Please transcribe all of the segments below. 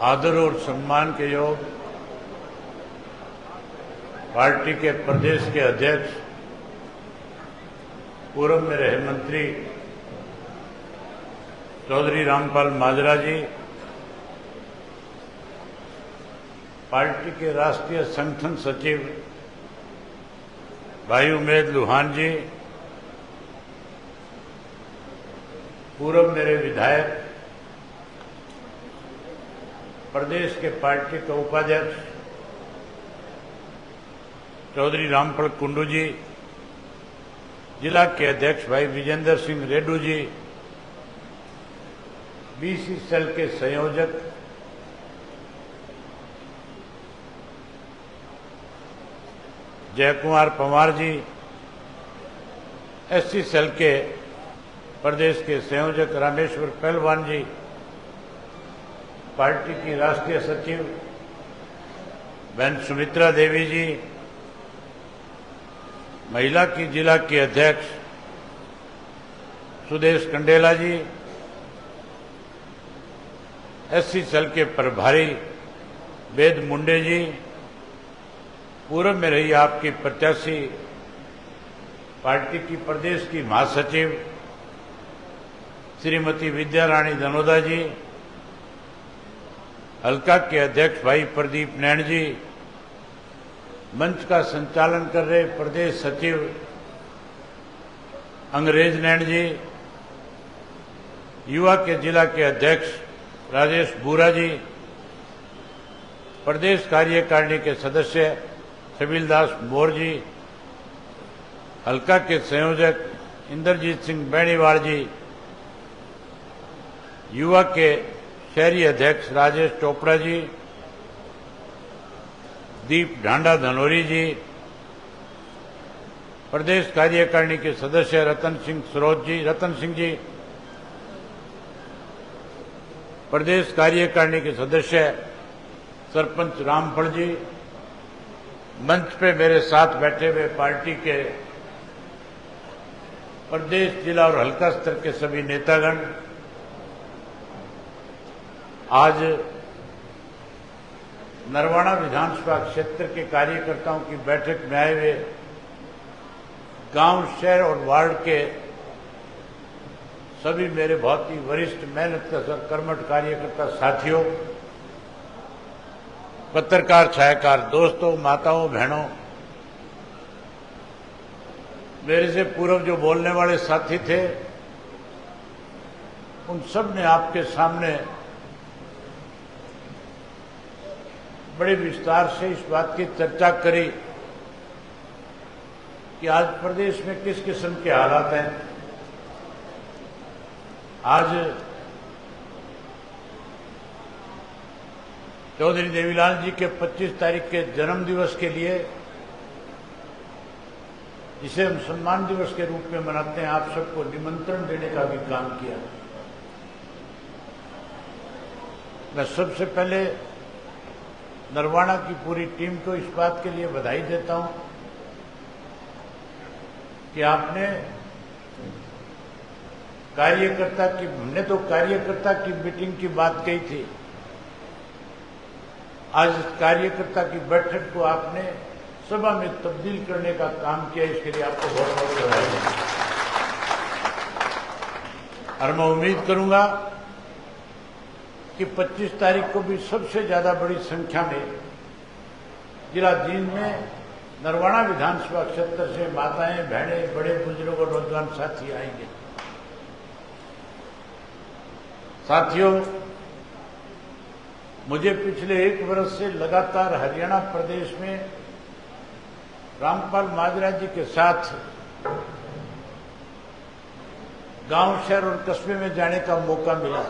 आदर और सम्मान के योग पार्टी के प्रदेश के अध्यक्ष, पूर्व में रहे मंत्री चौधरी रामपाल माजरा जी, पार्टी के राष्ट्रीय संगठन सचिव भाई उमेद लुहान जी, पूर्व मेरे विधायक प्रदेश के पार्टी के उपाध्यक्ष चौधरी रामपाल कुंडू जी, जिला के अध्यक्ष भाई विजेंद्र सिंह रेड्डू जी, बीसी सेल के संयोजक जय कुमार पवार जी, एससी सेल के प्रदेश के संयोजक रामेश्वर पहलवान जी, पार्टी की राष्ट्रीय सचिव बहन सुमित्रा देवी जी, महिला की जिला के अध्यक्ष सुदेश कंडेला जी, एससी सेल के प्रभारी वेद मुंडे जी, पूर्व में रही आपकी प्रत्याशी पार्टी की प्रदेश की महासचिव श्रीमती विद्या रानी धनोदा जी, हल्का के अध्यक्ष भाई प्रदीप नैन जी, मंच का संचालन कर रहे प्रदेश सचिव अंग्रेज नैन जी, युवा के जिला के अध्यक्ष राजेश बूरा जी, प्रदेश कार्यकारिणी के सदस्य छबीलदास मोर जी, हल्का के संयोजक इंद्रजीत सिंह बेनीवाल जी, युवा के शहरी अध्यक्ष राजेश चोपड़ा जी, दीप ढांडा धनोरी जी, प्रदेश कार्यकारिणी के सदस्य रतन सिंह जी, प्रदेश कार्यकारिणी के सदस्य सरपंच रामफल जी, मंच पे मेरे साथ बैठे हुए पार्टी के प्रदेश, जिला और हल्का स्तर के सभी नेतागण, आज नरवाना विधानसभा क्षेत्र के कार्यकर्ताओं की बैठक में आए हुए गांव, शहर और वार्ड के सभी मेरे बहुत ही वरिष्ठ, मेहनत कर्मठ कार्यकर्ता साथियों, पत्रकार, छायाकार दोस्तों, माताओं, बहनों, मेरे से पूर्व जो बोलने वाले साथी थे, उन सब ने आपके सामने बड़े विस्तार से इस बात की चर्चा करी कि आज प्रदेश में किस किस्म के हालात हैं। आज चौधरी देवीलाल जी के 25 तारीख के जन्म दिवस के लिए, जिसे हम सम्मान दिवस के रूप में मनाते हैं, आप सबको निमंत्रण देने का भी काम किया। मैं सबसे पहले नरवाना की पूरी टीम को इस बात के लिए बधाई देता हूं कि आपने हमने तो कार्यकर्ता की मीटिंग की बात कही थी, आज इस कार्यकर्ता की बैठक को आपने सभा में तब्दील करने का काम किया, इसके लिए आपको बहुत बहुत बधाई। और मैं उम्मीद करूंगा कि 25 तारीख को भी सबसे ज्यादा बड़ी संख्या में जिला जींद में नरवाना विधानसभा क्षेत्र से माताएं, बहनें, बड़े बुजुर्ग और नौजवान साथी आएंगे। साथियों, मुझे पिछले 1 वर्ष से लगातार हरियाणा प्रदेश में रामपाल माजरा जी के साथ गांव, शहर और कस्बे में जाने का मौका मिला।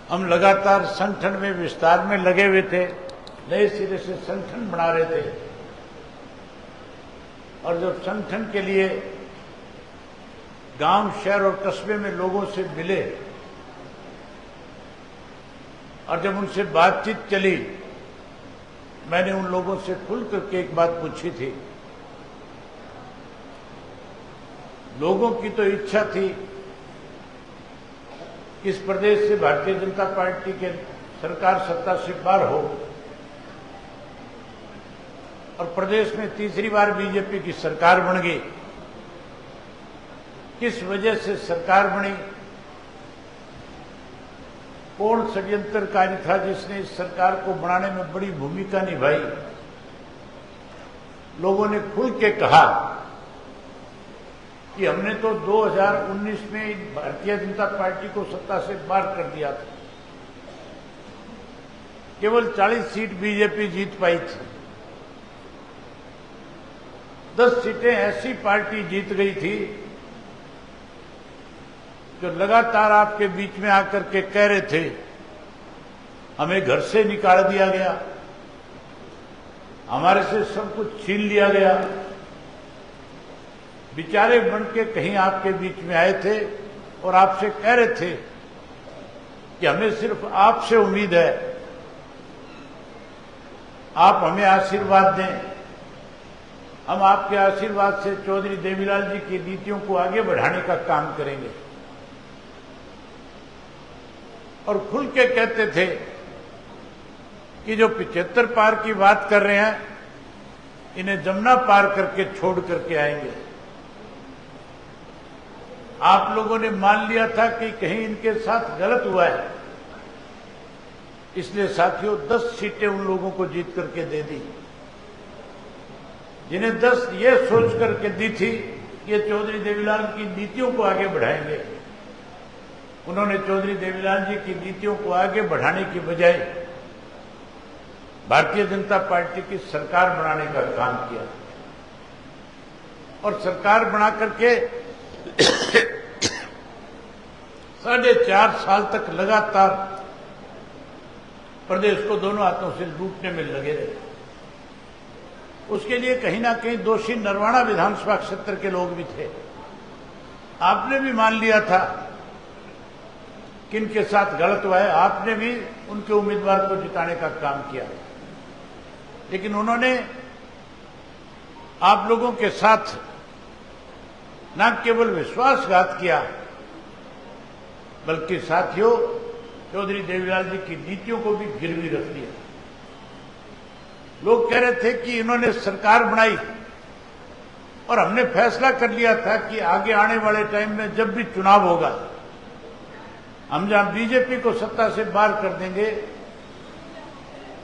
हम लगातार संगठन में विस्तार में लगे हुए थे, नए सिरे से संगठन बना रहे थे, और जब संगठन के लिए गांव, शहर और कस्बे में लोगों से मिले और जब उनसे बातचीत चली, मैंने उन लोगों से खुल करके एक बात पूछी थी। लोगों की तो इच्छा थी इस प्रदेश से भारतीय जनता पार्टी के सरकार सत्ता से बाहर हो और प्रदेश में तीसरी बार बीजेपी की सरकार बन गई। किस वजह से सरकार बनी, कौन षड्यंत्रकारी था जिसने इस सरकार को बनाने में बड़ी भूमिका निभाई। लोगों ने खुल के कहा कि हमने तो 2019 में भारतीय जनता पार्टी को सत्ता से बाहर कर दिया था, केवल 40 सीट बीजेपी जीत पाई थी। 10 सीटें ऐसी पार्टी जीत गई थी जो लगातार आपके बीच में आकर के कह रहे थे हमें घर से निकाल दिया गया, हमारे से सब कुछ छीन लिया गया। बेचारे बन के कहीं आपके बीच में आए थे और आपसे कह रहे थे कि हमें सिर्फ आपसे उम्मीद है, आप हमें आशीर्वाद दें, हम आपके आशीर्वाद से चौधरी देवीलाल जी की नीतियों को आगे बढ़ाने का काम करेंगे। और खुल के कहते थे कि जो 75 पार की बात कर रहे हैं इन्हें जमुना पार करके छोड़ करके आएंगे। आप लोगों ने मान लिया था कि कहीं इनके साथ गलत हुआ है, इसलिए साथियों 10 सीटें उन लोगों को जीत करके दे दी जिन्हें 10 ये सोच करके दी थी कि ये चौधरी देवीलाल की नीतियों को आगे बढ़ाएंगे। उन्होंने चौधरी देवीलाल जी की नीतियों को आगे बढ़ाने की बजाय भारतीय जनता पार्टी की सरकार बनाने का काम किया और सरकार बना करके 4.5 साल तक लगातार प्रदेश को दोनों हाथों से लूटने में लगे रहे। उसके लिए कहीं ना कहीं दोषी नरवाना विधानसभा क्षेत्र के लोग भी थे। आपने भी मान लिया था किनके साथ गलत हुआ है, आपने भी उनके उम्मीदवार को जिताने का काम किया, लेकिन उन्होंने आप लोगों के साथ न केवल विश्वासघात किया बल्कि साथियों चौधरी देवीलाल जी की नीतियों को भी गिरवी रख दिया। लोग कह रहे थे कि इन्होंने सरकार बनाई और हमने फैसला कर लिया था कि आगे आने वाले टाइम में जब भी चुनाव होगा हम जहां बीजेपी को सत्ता से बाहर कर देंगे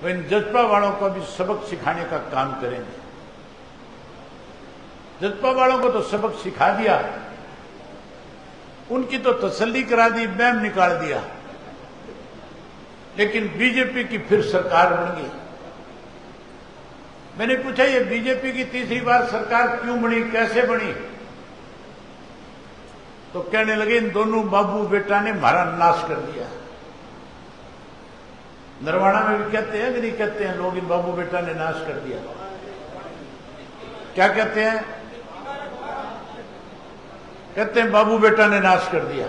तो इन जजपा वालों को भी सबक सिखाने का काम करेंगे। जजपा वालों को तो सबक सिखा दिया, उनकी तो तसल्ली करा दी, बैम निकाल दिया, लेकिन बीजेपी की फिर सरकार बन गई। मैंने पूछा ये बीजेपी की तीसरी बार सरकार क्यों बनी, कैसे बनी? तो कहने लगे इन दोनों बाबू बेटा ने हमारा नाश कर दिया। नरवाना में भी कहते हैं कि नहीं कहते हैं लोग इन बाबू बेटा ने नाश कर दिया? क्या कहते हैं? कहते हैं बाबू बेटा ने नाश कर दिया।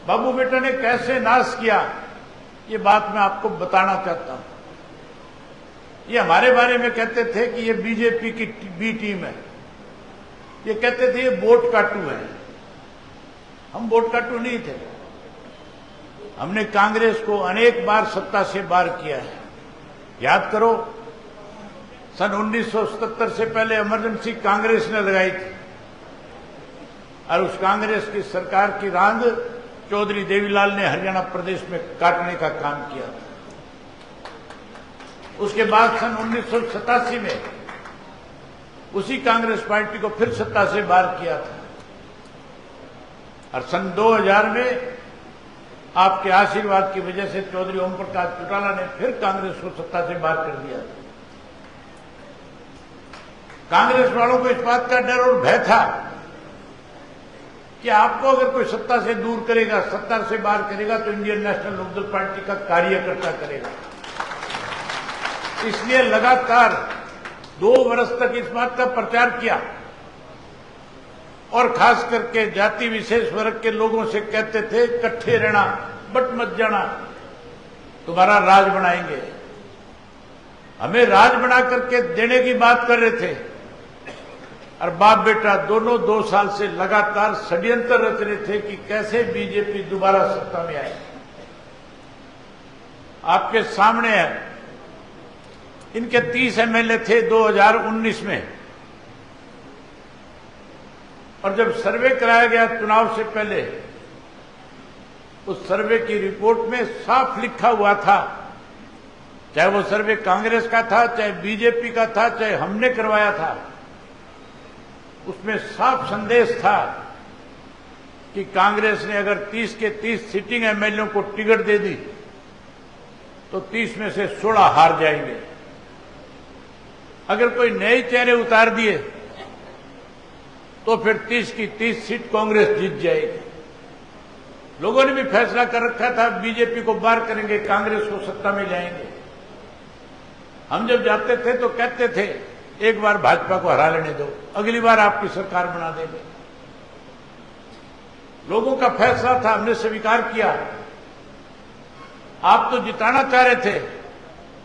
बाबू बेटा ने कैसे नाश किया ये बात मैं आपको बताना चाहता हूं। ये हमारे बारे में कहते थे कि ये बीजेपी की बी टीम है, ये कहते थे ये वोट काटू है। हम वोट काटू नहीं थे, हमने कांग्रेस को अनेक बार सत्ता से बाहर किया है। याद करो सन 1977 से पहले इमरजेंसी कांग्रेस ने लगाई थी और उस कांग्रेस की सरकार की रांद चौधरी देवीलाल ने हरियाणा प्रदेश में काटने का काम किया था। उसके बाद सन 1987 में उसी कांग्रेस पार्टी को फिर सत्ता से बाहर किया था और सन 2000 में आपके आशीर्वाद की वजह से चौधरी ओम प्रकाश चौटाला ने फिर कांग्रेस को सत्ता से बाहर कर दिया। कांग्रेस वालों को इस बात का डर और भय था कि आपको अगर कोई सत्ता से दूर करेगा, सत्ता से बाहर करेगा तो इंडियन नेशनल लोकदल पार्टी का कार्यकर्ता करेगा। इसलिए लगातार 2 वर्ष तक इस बात का प्रचार किया और खास करके जाति विशेष वर्ग के लोगों से कहते थे इकट्ठे रहना, बट मत जाना, तुम्हारा राज बनाएंगे। हमें राज बना करके देने की बात कर रहे थे और बाप बेटा दोनों 2 साल से लगातार षड्यंत्र रच रहे थे कि कैसे बीजेपी दोबारा सत्ता में आए। आपके सामने है। इनके 30 एमएलए थे 2019 में, और जब सर्वे कराया गया चुनाव से पहले, उस सर्वे की रिपोर्ट में साफ लिखा हुआ था, चाहे वो सर्वे कांग्रेस का था, चाहे बीजेपी का था, चाहे हमने करवाया था, उसमें साफ संदेश था कि कांग्रेस ने अगर 30 के 30 सिटिंग एमएलए को टिकट दे दी तो 30 में से 16 हार जाएंगे। अगर कोई नए चेहरे उतार दिए तो फिर 30 की 30 सीट कांग्रेस जीत जाएगी। लोगों ने भी फैसला कर रखा था बीजेपी को बाहर करेंगे, कांग्रेस को सत्ता में लाएंगे। हम जब जाते थे तो कहते थे एक बार भाजपा को हरा लेने दो, अगली बार आपकी सरकार बना देंगे। लोगों का फैसला था, हमने स्वीकार किया। आप तो जिताना चाह रहे थे,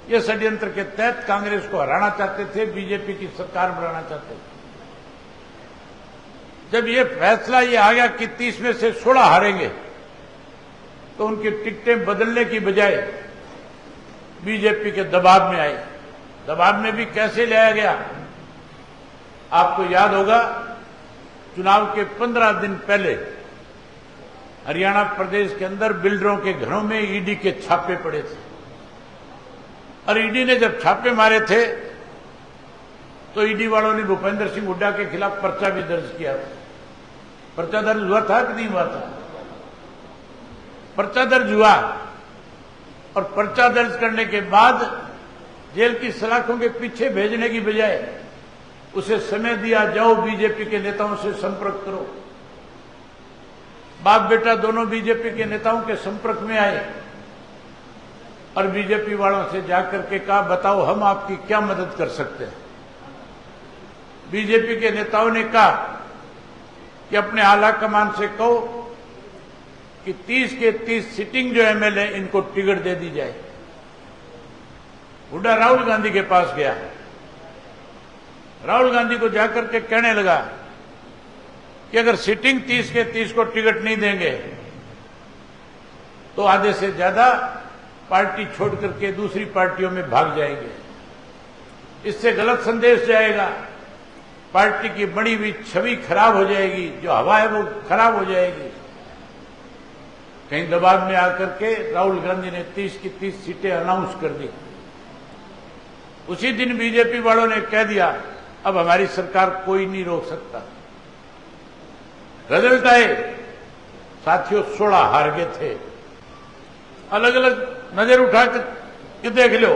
ये षड्यंत्र के तहत कांग्रेस को हराना चाहते थे, बीजेपी की सरकार बनाना चाहते थे। जब ये फैसला ये आ गया कि 30 में से 16 हारेंगे, तो उनकी टिकटें बदलने की बजाय बीजेपी के दबाव में आई। दबाव में भी कैसे लाया गया? आपको याद होगा, चुनाव के 15 दिन पहले हरियाणा प्रदेश के अंदर बिल्डरों के घरों में ईडी के छापे पड़े थे, और ईडी ने जब छापे मारे थे तो ईडी वालों ने भूपेंद्र सिंह हुड्डा के खिलाफ पर्चा भी दर्ज किया था। पर्चा दर्ज हुआ था कि नहीं हुआ था? पर्चा दर्ज हुआ, और पर्चा दर्ज करने के बाद जेल की सलाखों के पीछे भेजने की बजाय उसे समय दिया, जाओ बीजेपी के नेताओं से संपर्क करो। बाप बेटा दोनों बीजेपी के नेताओं के संपर्क में आए और बीजेपी वालों से जाकर के कहा, बताओ हम आपकी क्या मदद कर सकते हैं। बीजेपी के नेताओं ने कहा कि अपने आला कमान से कहो कि 30 के 30 सिटिंग जो एमएलए इनको टिकट दे दी जाए। हुड्डा राहुल गांधी के पास गया, राहुल गांधी को जाकर के कहने लगा कि अगर सिटिंग 30 के 30 को टिकट नहीं देंगे तो आधे से ज्यादा पार्टी छोड़ करके दूसरी पार्टियों में भाग जाएंगे। इससे गलत संदेश जाएगा, पार्टी की बनी हुई छवि खराब हो जाएगी, जो हवा है वो खराब हो जाएगी। कहीं दबाव में आकर के राहुल गांधी ने 30 की 30 सीटें अनाउंस कर दी। उसी दिन बीजेपी वालों ने कह दिया, अब हमारी सरकार कोई नहीं रोक सकता। रिजल्ट आए, साथियों 16 हार गए थे। अलग अलग नजर उठा के देख लो,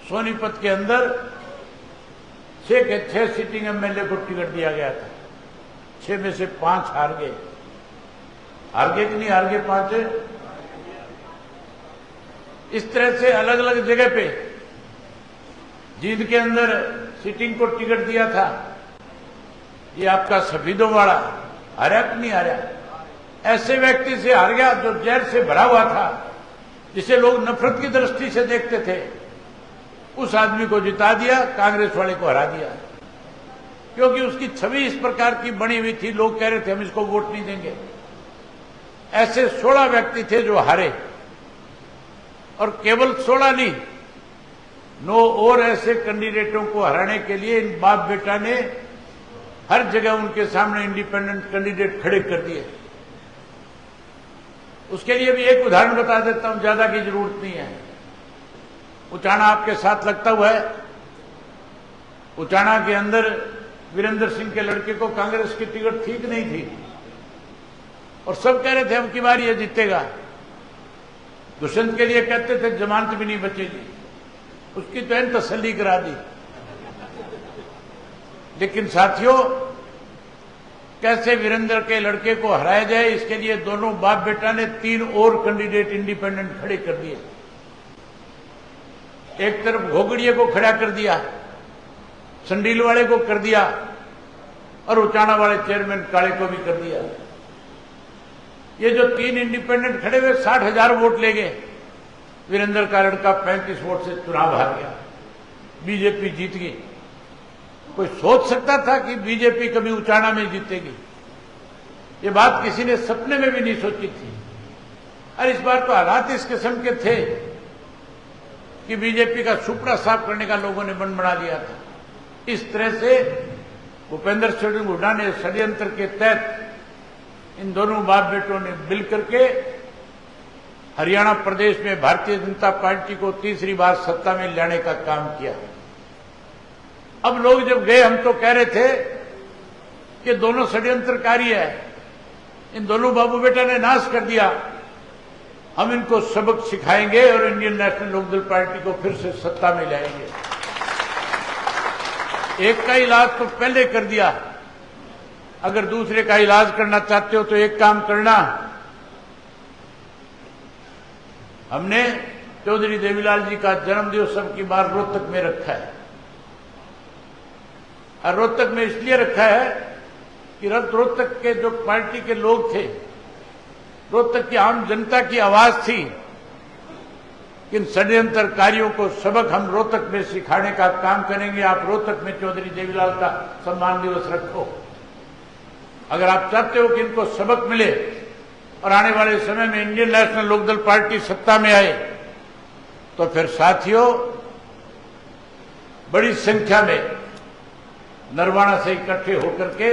सोनीपत के अंदर 6 के 6 सिटिंग एमएलए को टिकट दिया गया था, 6 में से 5 हार गए। हार गए कि नहीं हार गए? 5। इस तरह से अलग अलग जगह पे जींद के अंदर सिटिंग को टिकट दिया था, ये आपका सफीदों वाला हारा कि नहीं हारा? ऐसे व्यक्ति से हार गया जो जहर से भरा हुआ था, जिसे लोग नफरत की दृष्टि से देखते थे। उस आदमी को जिता दिया, कांग्रेस वाले को हरा दिया, क्योंकि उसकी छवि इस प्रकार की बनी हुई थी। लोग कह रहे थे हम इसको वोट नहीं देंगे। ऐसे 16 व्यक्ति थे जो हारे, और केवल 16 नहीं, 9 और ऐसे कैंडिडेटों को हराने के लिए इन बाप बेटा ने हर जगह उनके सामने इंडिपेंडेंट कैंडिडेट खड़े कर दिए। उसके लिए भी एक उदाहरण बता देता हूं, ज्यादा की जरूरत नहीं है। उचाना आपके साथ लगता हुआ है। उचाना के अंदर वीरेंद्र सिंह के लड़के को कांग्रेस की टिकट ठीक नहीं थी, और सब कह रहे थे अब की बार ये जीतेगा। दुष्यंत के लिए कहते थे जमानत भी नहीं बचेगी, उसकी तो तसल्ली करा दी। लेकिन साथियों, कैसे वीरेंद्र के लड़के को हराया जाए, इसके लिए दोनों बाप बेटा ने 3 और कैंडिडेट इंडिपेंडेंट खड़े कर दिए। एक तरफ घोगड़िए को खड़ा कर दिया, संडील वाले को कर दिया, और उचाना वाले चेयरमैन काले को भी कर दिया। ये जो 3 इंडिपेंडेंट खड़े हुए 60,000 वोट ले गए। वीरेंद्र का लड़का 35 वोट से चुनाव हार गया, बीजेपी जीत गई। कोई सोच सकता था कि बीजेपी कभी उचाना में जीतेगी? ये बात किसी ने सपने में भी नहीं सोची थी। और इस बार तो हालात इस किस्म के थे कि बीजेपी का सुपड़ा साफ करने का लोगों ने मन बना लिया था। इस तरह से भूपेंद्र सिंह हुड्डा ने षड्यंत्र के तहत इन दोनों बाप बेटों ने मिल करके हरियाणा प्रदेश में भारतीय जनता पार्टी को तीसरी बार सत्ता में लाने का काम किया। अब लोग जब गए, हम तो कह रहे थे कि दोनों षड्यंत्रकारी है, इन दोनों बाबू बेटा ने नाश कर दिया, हम इनको सबक सिखाएंगे और इंडियन नेशनल लोकदल पार्टी को फिर से सत्ता में लाएंगे। एक का इलाज तो पहले कर दिया, अगर दूसरे का इलाज करना चाहते हो तो एक काम करना, हमने चौधरी देवीलाल जी का जन्मदिवस अब की बार रोहतक में रखा है। और रोहतक में इसलिए रखा है कि रोहतक के जो पार्टी के लोग थे, रोहतक की आम जनता की आवाज थी कि इन षड्यंत्रकारियों को सबक हम रोहतक में सिखाने का काम करेंगे। आप रोहतक में चौधरी देवीलाल का सम्मान दिवस रखो। अगर आप चाहते हो कि इनको सबक मिले और आने वाले समय में इंडियन नेशनल लोकदल पार्टी सत्ता में आए, तो फिर साथियों बड़ी संख्या में नरवाना से इकट्ठे होकर के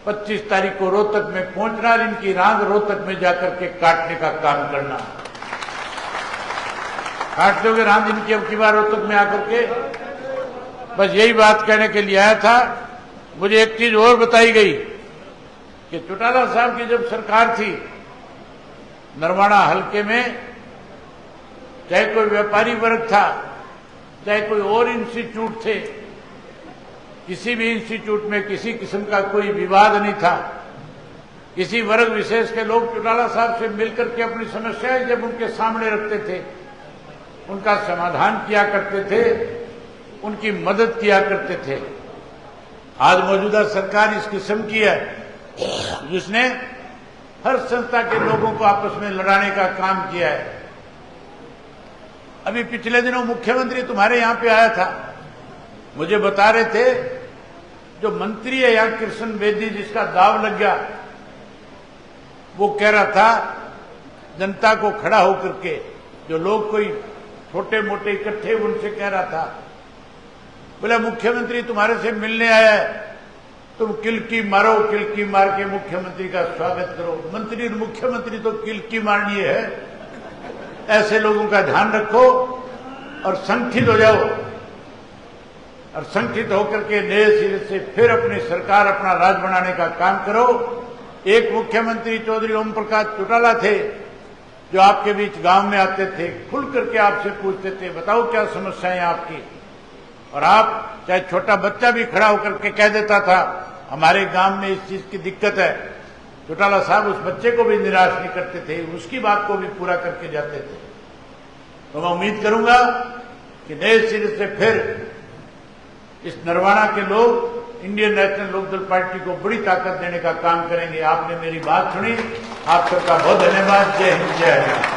25 तारीख को रोहतक में पहुंचना और इनकी रांग रोहतक में जाकर के काटने का काम करना। काट दोगे रांग इनकी अब की बार रोहतक में आकर के? बस यही बात कहने के लिए आया था। मुझे एक चीज और बताई गई कि चौटाला साहब की जब सरकार थी, नरवाना हलके में चाहे कोई व्यापारी वर्ग था, चाहे कोई और इंस्टीट्यूट थे, किसी भी इंस्टीट्यूट में किसी किस्म का कोई विवाद नहीं था। किसी वर्ग विशेष के लोग चौटाला साहब से मिलकर के अपनी समस्याएं जब उनके सामने रखते थे, उनका समाधान किया करते थे, उनकी मदद किया करते थे। आज मौजूदा सरकार इस किस्म की है जिसने हर संस्था के लोगों को आपस में लड़ाने का काम किया है। अभी पिछले दिनों मुख्यमंत्री तुम्हारे यहां पे आया था, मुझे बता रहे थे जो मंत्री है यहां कृष्ण बेदी, जिसका दाव लग गया, वो कह रहा था जनता को खड़ा होकर के, जो लोग कोई छोटे मोटे इकट्ठे उनसे कह रहा था, बोला मुख्यमंत्री तुम्हारे से मिलने आया है, तुम किलकी मारो, किलकी मार के मुख्यमंत्री का स्वागत करो। मंत्री और मुख्यमंत्री तो किलकी मारनी है। ऐसे लोगों का ध्यान रखो और संगठित हो जाओ, और संगठित होकर के नए सिरे से फिर अपनी सरकार, अपना राज बनाने का काम करो। एक मुख्यमंत्री चौधरी ओम प्रकाश चौटाला थे, जो आपके बीच गांव में आते थे, खुल करके आपसे पूछते थे बताओ क्या समस्याएं आपकी, और आप चाहे छोटा बच्चा भी खड़ा होकर के कह देता था हमारे गांव में इस चीज की दिक्कत है, चौटाला साहब उस बच्चे को भी निराश नहीं करते थे, उसकी बात को भी पूरा करके जाते थे। तो मैं उम्मीद करूंगा कि नए सिरे से फिर इस नरवाना के लोग इंडियन नेशनल लोकदल पार्टी को बड़ी ताकत देने का काम करेंगे। आपने मेरी बात सुनी, आप सबका बहुत धन्यवाद। जय हिंद, जय हरियाणा।